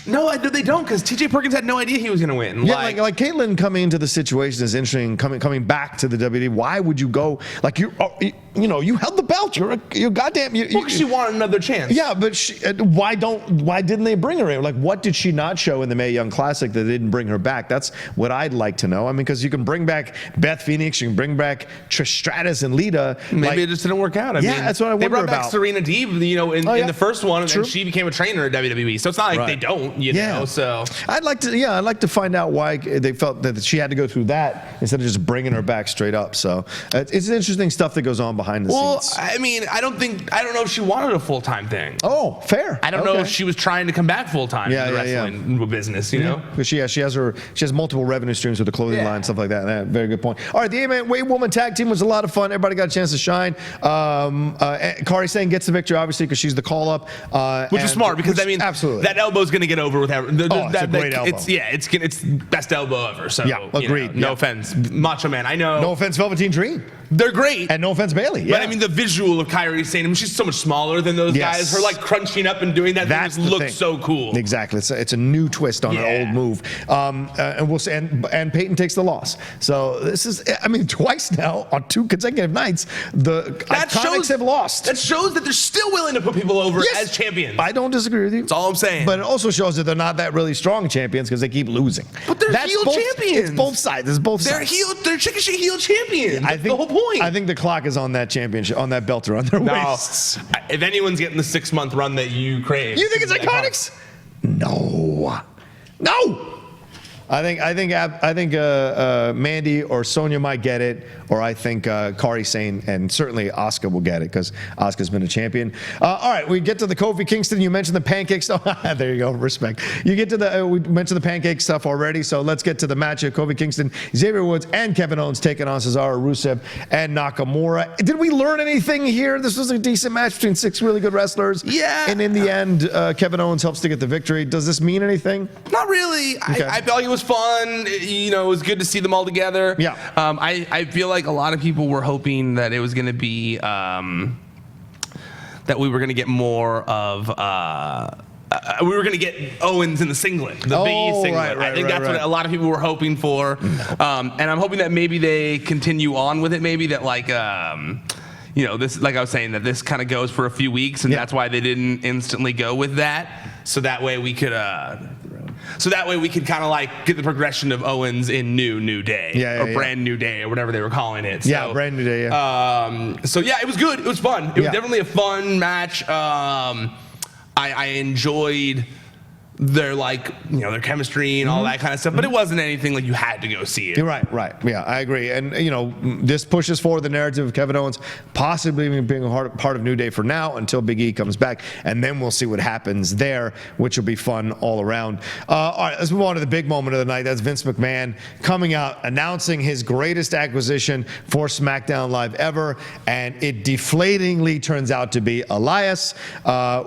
No, they don't, because T.J. Perkins had no idea he was going to win. Yeah, like Caitlyn coming into the situation is interesting. Coming back to the WWE, why would you go? Like you held the belt. You're goddamn. Because she wanted another chance. Yeah, but why didn't they bring her in? Like, what did she not show in the Mae Young Classic that they didn't bring her back? That's what I'd like to know. I mean, because you can bring back Beth Phoenix, you can bring back Trish Stratus and Lita. Maybe it just didn't work out. I mean, that's what I wonder about. They brought back Serena Deeb, in the first one, and she became a trainer at WWE. So it's not like they don't, know. So I'd like to find out why they felt that she had to go through that instead of just bringing her back straight up. So it's interesting stuff that goes on behind the scenes. Well, I mean, I don't know if she wanted a full-time thing. Oh, fair. I don't know if she was trying to come back full-time in the wrestling business, you know? Because she has multiple revenue streams with the clothing line, stuff like that. Very good point. All right, the 8-man weight woman tag team was a lot of fun. Everybody got a chance to shine. Kairi Sane gets the victory, obviously, because she's the call-up. Which is smart, because, absolutely. that elbow's going to get over with her. It's a great elbow. It's best elbow ever. So, agreed. No offense, Macho Man. I know. No offense, Velveteen Dream. They're great. And no offense, Bayley. But I mean, the visual of Kairi Sane, she's so much smaller than those guys. Her like crunching up and doing that just looks so cool. Exactly. It's a new twist on an old move. And we'll say, and Peyton takes the loss. So this is, twice now on 2 consecutive nights, the Iconics have lost. That shows that they're still willing to put people over as champions. I don't disagree with you. That's all I'm saying. But it also shows that they're not that really strong champions because they keep losing. But they're heel champions. It's both sides. It's both sides. They're chicken shit heel champions. That's the whole point. I think the clock is on that championship, on that belt around their waists. If anyone's getting the 6-month run that you crave, you think it's Iconics? No. I think Mandy or Sonya might get it, or I think Kairi Sane and certainly Asuka will get it because Asuka's been a champion. All right, we get to the Kofi Kingston. You mentioned the pancake stuff. There you go, respect. You get to we mentioned the pancake stuff already, so let's get to the matchup. Kofi Kingston, Xavier Woods, and Kevin Owens taking on Cesaro, Rusev, and Nakamura. Did we learn anything here? This was a decent match between 6 really good wrestlers. Yeah. And in the end, Kevin Owens helps to get the victory. Does this mean anything? Not really. Okay. I felt like it was fun. It was good to see them all together. Yeah. I feel like a lot of people were hoping that it was going to be that we were going to get more of. We were going to get Owens in the singlet, the Big E singlet. I think that's what a lot of people were hoping for. And I'm hoping that maybe they continue on with it. Maybe that this, like I was saying, that this kind of goes for a few weeks, and that's why they didn't instantly go with that. So that way we could. so that way we could kind of like get the progression of Owens in New Day, or Brand New Day, or whatever they were calling it. So, Brand New Day. So it was good. It was fun. It was definitely a fun match. I enjoyed their their chemistry and all that kind of stuff, but it wasn't anything like you had to go see it. You're right. Yeah, I agree. And this pushes forward the narrative of Kevin Owens possibly being a part of New Day for now until Big E comes back, and then we'll see what happens there, which will be fun all around. All right, let's move on to the big moment of the night. That's Vince McMahon coming out announcing his greatest acquisition for SmackDown Live ever, and it deflatingly turns out to be Elias.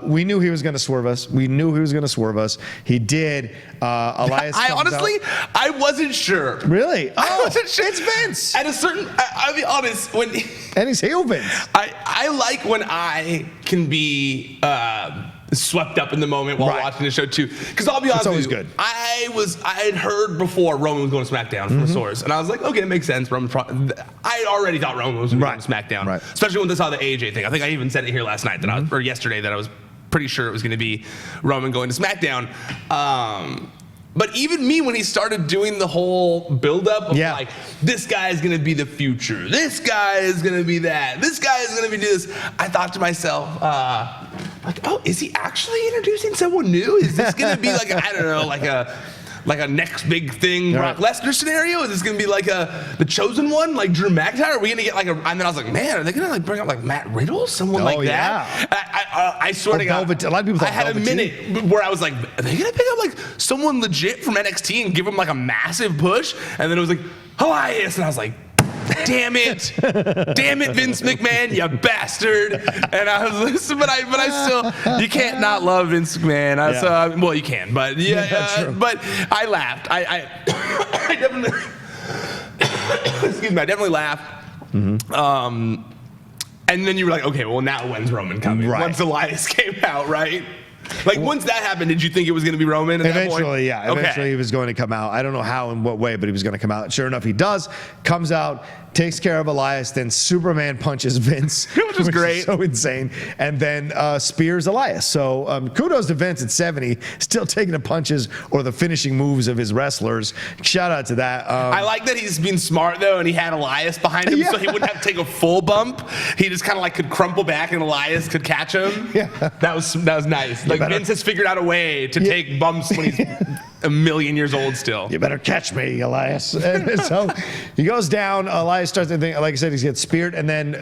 We knew he was going to swerve us. He did. Elias. I wasn't sure. Really? I wasn't sure. It's Vince. At a certain, I'll be honest. And he's heel Vince. I like when I can be swept up in the moment while watching the show too. Because I'll be honest with you, good. I had heard before Roman was going to SmackDown from a source, and I was like, okay, it makes sense. I already thought Roman was going to SmackDown, especially when I saw the AJ thing. I think I even said it here last night or yesterday that I was pretty sure it was going to be Roman going to SmackDown. But even me, when he started doing the whole buildup of like, this guy is going to be the future, this guy is going to be that, this guy is going to be this, I thought to myself, oh, is he actually introducing someone new? Is this going to be like, I don't know, like a next big thing Brock Lesnar scenario? Is this going to be like the chosen one, like Drew McIntyre? Are we going to get like and then I was like, man, are they going to like bring up like Matt Riddle, someone like that? I swear to God, a lot of people thought I had a minute where I was like, are they going to pick up like someone legit from NXT and give him like a massive push? And then it was like, Elias, and I was like, damn it, Vince McMahon, you bastard. And I was listening, but I still, you can't not love Vince McMahon. So, well, you can, but but I laughed. I definitely, excuse me, I definitely laughed. And then you were like, okay, well, now when's Roman coming? Once Elias came out, right? Like, once that happened, did you think it was going to be Roman at that point? Eventually, yeah. Eventually, he was going to come out. I don't know how and what way, but he was going to come out. Sure enough, he does. Comes out, takes care of Elias, then Superman punches Vince. Which was great. Is so insane. And then spears Elias. So kudos to Vince at 70, still taking the punches or the finishing moves of his wrestlers. Shout out to that. I like that he's being smart, though, and he had Elias behind him, so he wouldn't have to take a full bump. He just kind of like could crumple back, and Elias could catch him. Yeah. That was nice. Like, Vince has figured out a way to take bumps when he's a million years old still. You better catch me, Elias. And so he goes down. Elias starts to think, like I said, he gets speared. And then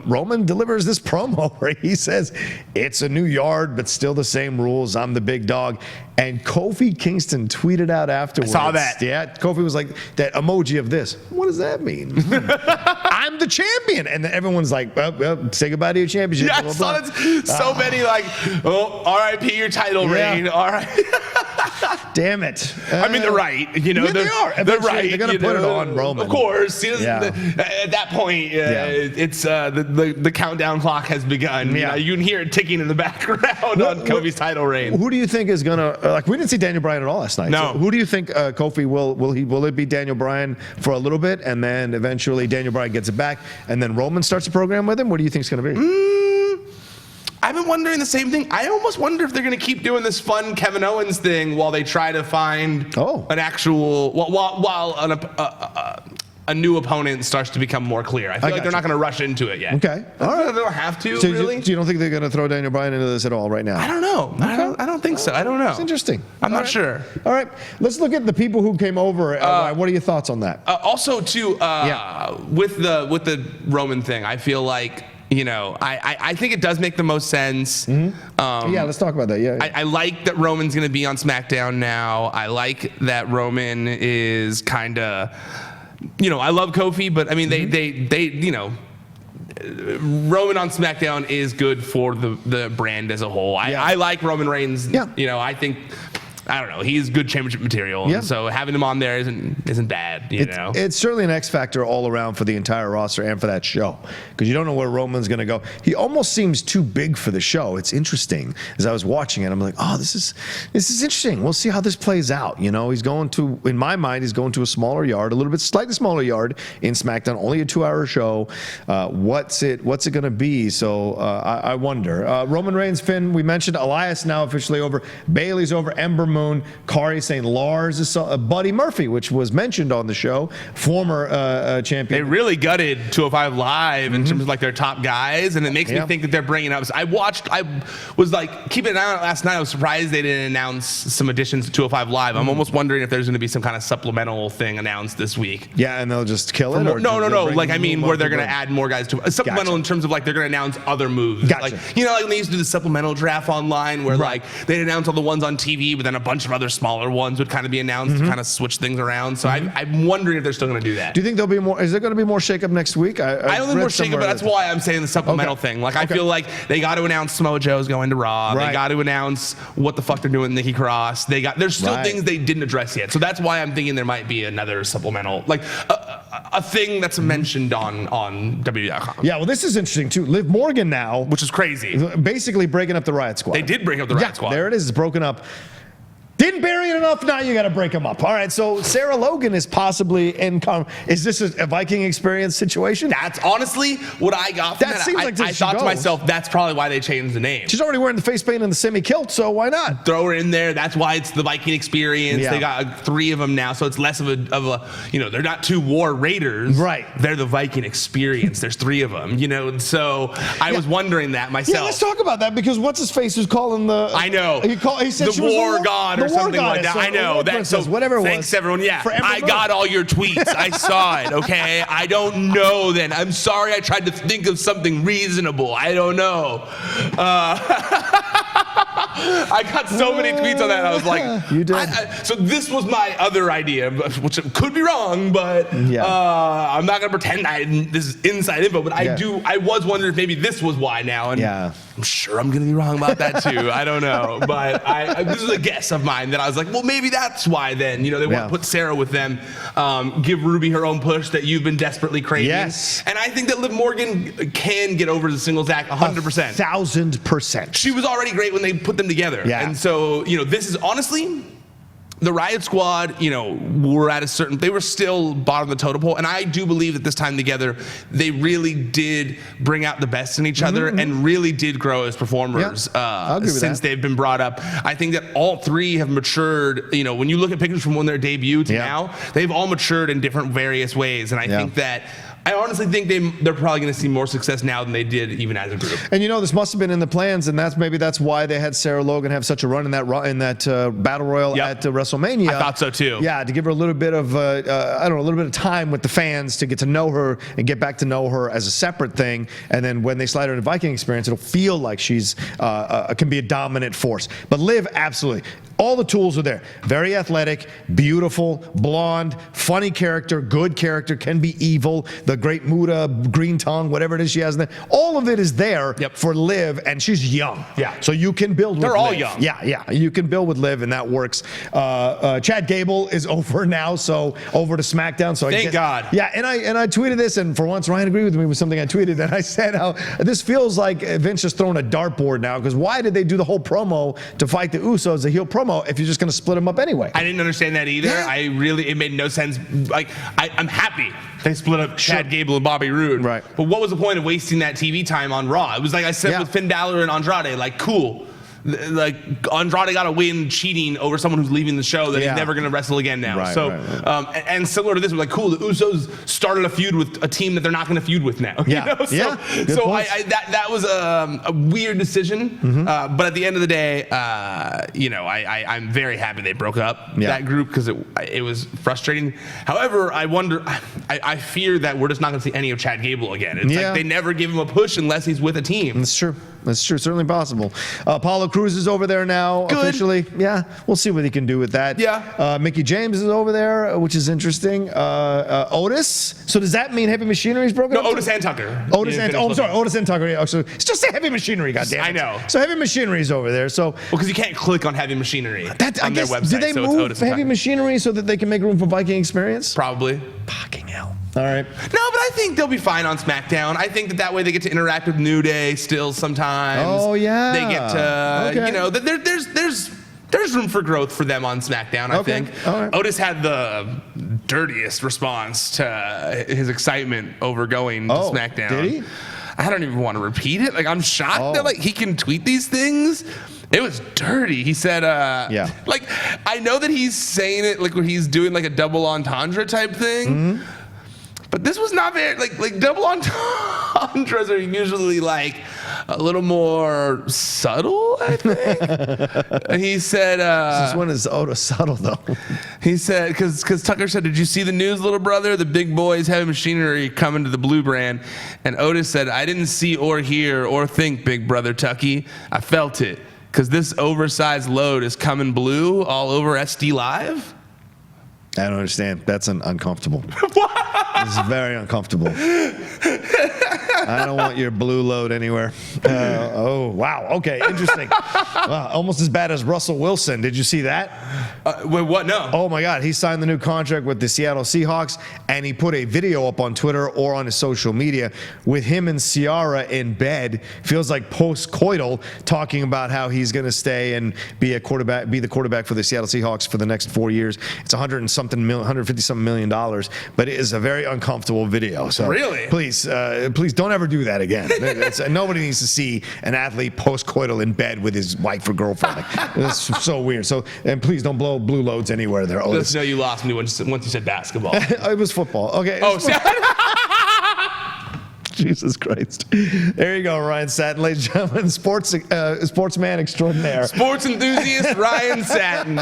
Roman delivers this promo where he says, it's a new yard, but still the same rules. I'm the big dog. And Kofi Kingston tweeted out afterwards. I saw that. Yeah, Kofi was like, that emoji of this. What does that mean? I'm the champion. And then everyone's like, well, say goodbye to your championship. Yeah, I saw so many like, oh, RIP your title reign. All right. Damn it. I mean, they're right. You know, they are. They're right. They're going to put it on Roman. Of course. At that point, it's the countdown clock has begun. Yeah. You can hear it ticking in the background on Kofi's title reign. Who do you think is going to, we didn't see Daniel Bryan at all last night. No. So who do you think Kofi will it be Daniel Bryan for a little bit, and then eventually Daniel Bryan gets it back, and then Roman starts a program with him? What do you think it's going to be? I've been wondering the same thing. I almost wonder if they're going to keep doing this fun Kevin Owens thing while they try to find an actual, while a new opponent starts to become more clear. I feel like they're not going to rush into it yet. Okay. All right. They don't have to, so really. You don't think they're going to throw Daniel Bryan into this at all right now? I don't know. Okay. I don't think so. I don't know. It's interesting. I'm not sure. All right. Let's look at the people who came over. What are your thoughts on that? Also, too, with the Roman thing, I feel like, I think it does make the most sense. Let's talk about that. Yeah. I like that Roman's going to be on SmackDown now. I like that Roman is kind of, I love Kofi, but I mean, they Roman on SmackDown is good for the brand as a whole. I like Roman Reigns. Yeah. I think, I don't know, he's good championship material. Yeah. So having him on there isn't bad. It's certainly an X factor all around for the entire roster and for that show, because you don't know where Roman's going to go. He almost seems too big for the show. It's interesting. As I was watching it, I'm like, oh, this is interesting. We'll see how this plays out. He's going to, in my mind, he's going to a smaller yard, a little bit slightly smaller yard in SmackDown, only a 2-hour show. What's it going to be? So I wonder. Roman Reigns, Finn, we mentioned Elias now officially over. Bayley's over. Ember Moon Moon. Kairi Sane, Lars is Buddy Murphy, which was mentioned on the show, former champion. They really gutted 205 Live in terms of like their top guys, and it makes me think that they're bringing up. I was like keeping an eye on it last night. I was surprised they didn't announce some additions to 205 Live. I'm almost wondering if there's going to be some kind of supplemental thing announced this week. Yeah, and they'll just kill it. No. Like I mean, where they're going to add more guys to a supplemental in terms of like they're going to announce other moves. Gotcha. Like like when they used to do the supplemental draft online, where like they'd announce all the ones on TV, but then a bunch of other smaller ones would kind of be announced to kind of switch things around. So I'm wondering if they're still going to do that. Do you think there'll be more? Is there going to be more shakeup next week? I don't think more shakeup, but that's why I'm saying the supplemental thing. Like I feel like they got to announce Samoa Joe's going to Raw. They got to announce what the fuck they're doing with Nikki Cross. There's still things they didn't address yet. So that's why I'm thinking there might be another supplemental, like a thing that's mentioned on WWE.com. Yeah, well, this is interesting too. Liv Morgan now, which is crazy, basically breaking up the Riot Squad. They did break up the Riot Squad. There it is. It's broken up. Didn't bury it enough. Now you got to break them up. All right. So Sarah Logan is possibly in. Is this a Viking Experience situation? That's honestly what I got from that. Seems like I thought to myself, that's probably why they changed the name. She's already wearing the face paint and the semi-kilt, so why not? Throw her in there. That's why it's the Viking Experience. Yeah. They got 3 of them now, so it's less of a they're not 2 War Raiders. Right. They're the Viking Experience. There's 3 of them. So I was wondering that myself. Yeah, let's talk about that because what's his face who's calling the. I know. He said the she was War God or something like that. So I know that. So whatever it was. Thanks everyone. Yeah, I got all your tweets. I saw it. Okay, I don't know. Then I'm sorry. I tried to think of something reasonable. I don't know. I got so many tweets on that. I was like, you did. So this was my other idea, which could be wrong, but I'm not gonna pretend this is inside info. But I was wondering if maybe this was why now. And I'm sure I'm gonna be wrong about that too. I don't know, but this is a guess of mine that I was like, well, maybe that's why. Then they want to put Sarah with them, give Ruby her own push that you've been desperately craving. Yes, and I think that Liv Morgan can get over the singles act 100%. 1000%. She was already great when they put them together. Yeah. And so, this is honestly, the Riot Squad, were at they were still bottom of the totem pole. And I do believe that this time together, they really did bring out the best in each other and really did grow as performers since they've been brought up. I think that all 3 have matured. When you look at pictures from when their debut to now, they've all matured in different various ways. And I think that I honestly think they're probably going to see more success now than they did even as a group. And this must have been in the plans, and that's why they had Sarah Logan have such a run in that Battle Royal at WrestleMania. I thought so too. Yeah, to give her a little bit of a little bit of time with the fans to get to know her and get back to know her as a separate thing, and then when they slide her into Viking Experience, it'll feel like she's can be a dominant force. But Liv, absolutely. All the tools are there. Very athletic, beautiful, blonde, funny character, good character, can be evil. The great Muda, green tongue, whatever it is she has in there. All of it is there for Liv, and she's young. Yeah. So you can build with Liv. They're all young. Yeah. You can build with Liv, and that works. Chad Gable is over now, so over to SmackDown. So Thank God. Yeah, and I tweeted this, and for once Ryan agreed with me with something I tweeted, and I said how this feels like Vince just throwing a dartboard now, because why did they do the whole promo to fight the Usos, the heel promo, if you're just going to split them up anyway? I didn't understand that either. It made no sense. Like, I'm happy they split up Chad Gable and Bobby Roode. Right. But what was the point of wasting that TV time on Raw? It was like I said with Finn Balor and Andrade, like, cool. Like Andrade got a win cheating over someone who's leaving the show that he's never going to wrestle again now. Right, so, right. And similar to this, we're like, cool. The Usos started a feud with a team that they're not going to feud with now. Yeah, So that was a weird decision. But at the end of the day, I'm very happy they broke up that group because it was frustrating. However, I fear that we're just not going to see any of Chad Gable again. It's like they never give him a push unless he's with a team. That's true. Certainly possible. Apollo Crews is over there now officially. Yeah, we'll see what he can do with that. Yeah. Mickey James is over there, which is interesting. Otis. So does that mean Heavy Machinery is broken up? No, Otis and Tucker. Otis and Tucker. Yeah, so it's just say Heavy Machinery, goddammit. I know. So Heavy Machinery is over there. So because you can't click on Heavy Machinery on their website. Do they move Heavy Machinery so that they can make room for Viking Experience? Probably. Fucking hell. All right. No, but I think they'll be fine on SmackDown. I think that way they get to interact with New Day still sometimes. Oh yeah. They get to, there's room for growth for them on SmackDown. I think. All right. Otis had the dirtiest response to his excitement over going to SmackDown. Did he? I don't even want to repeat it. Like, I'm shocked that like he can tweet these things. It was dirty. He said, like, I know that he's saying it like when he's doing like a double entendre type thing. But this was not very, like double entendres are usually like a little more subtle, I think. And he said, this one is subtle though. He said, because Tucker said, did you see the news, little brother? The big boys, heavy machinery coming to the blue brand. And Otis said, I didn't see or hear or think, big brother Tucky. I felt it. Because this oversized load is coming blue all over SD Live. I don't understand. That's uncomfortable. It's very uncomfortable. I don't want your blue load anywhere. Oh, wow. Okay, interesting. Wow, almost as bad as Russell Wilson. Did you see that? Wait, what? No. Oh, my God. He signed the new contract with the Seattle Seahawks, and he put a video up on Twitter or on his social media with him and Ciara in bed. Feels like post-coital, talking about how he's going to stay and be the quarterback for the Seattle Seahawks for the next 4 years. It's $150-something million, but it is a very uncomfortable video. So really? Please don't ever do that again. Nobody needs to see an athlete post-coital in bed with his wife or girlfriend. It's so weird. So, and please don't blow blue loads anywhere there. Let's know you lost me once you said basketball. It was football. Okay. Oh, Jesus Christ. There you go, Ryan Satin, ladies and gentlemen, sportsman extraordinaire. Sports enthusiast Ryan Satin.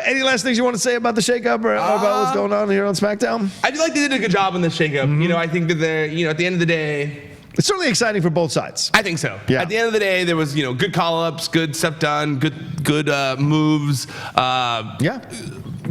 Any last things you want to say about the shakeup or about what's going on here on SmackDown? I feel like they did a good job on the shakeup. You know, I think that they're, at the end of the day, it's certainly exciting for both sides. I think so. Yeah. At the end of the day, there was, good call-ups, good stuff done, good moves.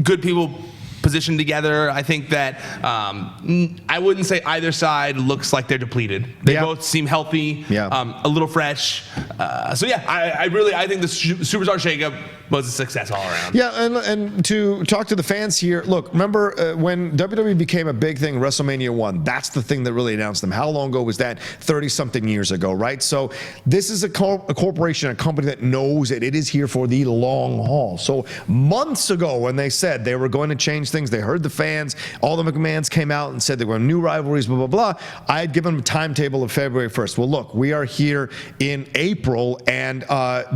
Good people positioned together. I think that I wouldn't say either side looks like they're depleted. They both seem healthy, a little fresh. I think the Superstar shakeup was a success all around. Yeah, and to talk to the fans here, look, remember when WWE became a big thing, WrestleMania 1, that's the thing that really announced them. How long ago was that? 30-something years ago, right? So this is a corporation, a company that knows that it is here for the long haul. So months ago when they said they were going to change things, they heard the fans, all the McMahons came out and said there were new rivalries, blah, blah, blah. I had given them a timetable of February 1st. Well, look, we are here in April, and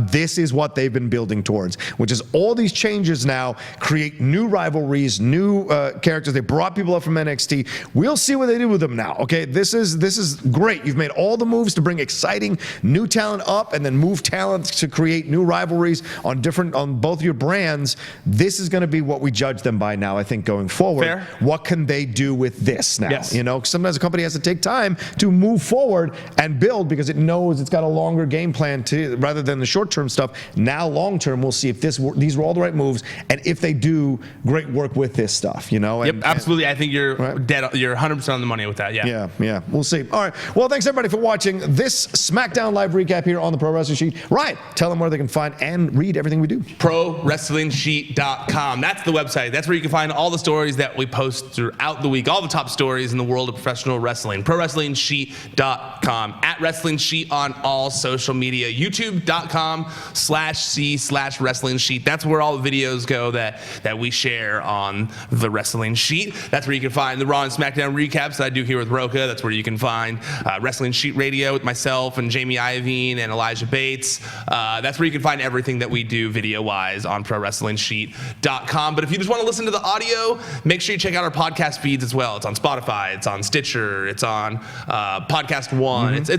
this is what they've been building towards, which is all these changes now create new rivalries, new characters. They brought people up from NXT. We'll see what they do with them now. Okay, this is great. You've made all the moves to bring exciting new talent up, and then move talent to create new rivalries on both your brands. This is going to be what we judge them by now, I think, going forward. Fair. What can they do with this now? Yes. Sometimes a company has to take time to move forward and build because it knows it's got a longer game plan rather than the short-term stuff. Now, long-term, we'll see if these were all the right moves, and if they do great work with this stuff, Yep, absolutely. I think you're dead. You're 100% on the money with that. Yeah. Yeah. We'll see. All right. Well, thanks everybody for watching this SmackDown live recap here on the Pro Wrestling Sheet. Ryan, tell them where they can find and read everything we do. ProWrestlingSheet.com. That's the website. That's where you can find all the stories that we post throughout the week. All the top stories in the world of professional wrestling. ProWrestlingSheet.com. At Wrestling Sheet on all social media. YouTube.com/C/Wrestling Sheet. That's where all the videos go that we share on the Wrestling Sheet. That's where you can find the Raw and SmackDown recaps that I do here with Rocha. That's where you can find Wrestling Sheet Radio with myself and Jamie Iovine and Elijah Bates. That's where you can find everything that we do video-wise on ProWrestlingSheet.com. But if you just want to listen to the audio, make sure you check out our podcast feeds as well. It's on Spotify, it's on Stitcher, it's on Podcast One. It's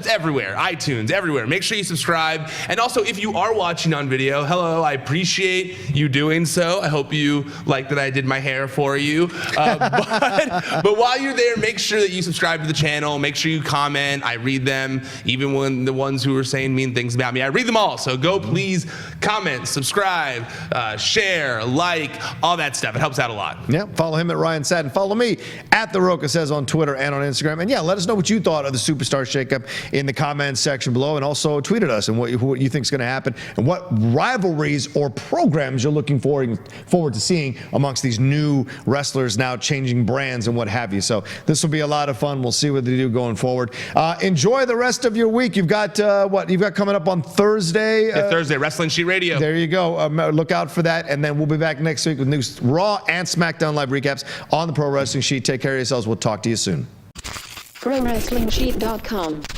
everywhere. iTunes, everywhere. Make sure you subscribe. And also, if you are watching on video, hello, I appreciate you doing so. I hope you like that I did my hair for you. But while you're there, make sure that you subscribe to the channel. Make sure you comment. I read them, even when the ones who are saying mean things about me. I read them all. So go please comment, subscribe, share, like, all that stuff. It helps out a lot. Yeah, follow him at Ryan Satin. Follow me at The Rocha Says on Twitter and on Instagram. And yeah, let us know what you thought of the Superstar shakeup in the comments section below, and also tweet at us and what you think is going to happen and what rivalries or programs you're looking forward to seeing amongst these new wrestlers now changing brands and what have you. So this will be a lot of fun. We'll see what they do going forward. Enjoy the rest of your week. You've got what you've got coming up on Thursday. Thursday, Wrestling Sheet Radio. There you go. Look out for that, and then we'll be back next week with new Raw and SmackDown live recaps on the Pro Wrestling Sheet. Take care of yourselves. We'll talk to you soon. ProWrestlingSheet.com.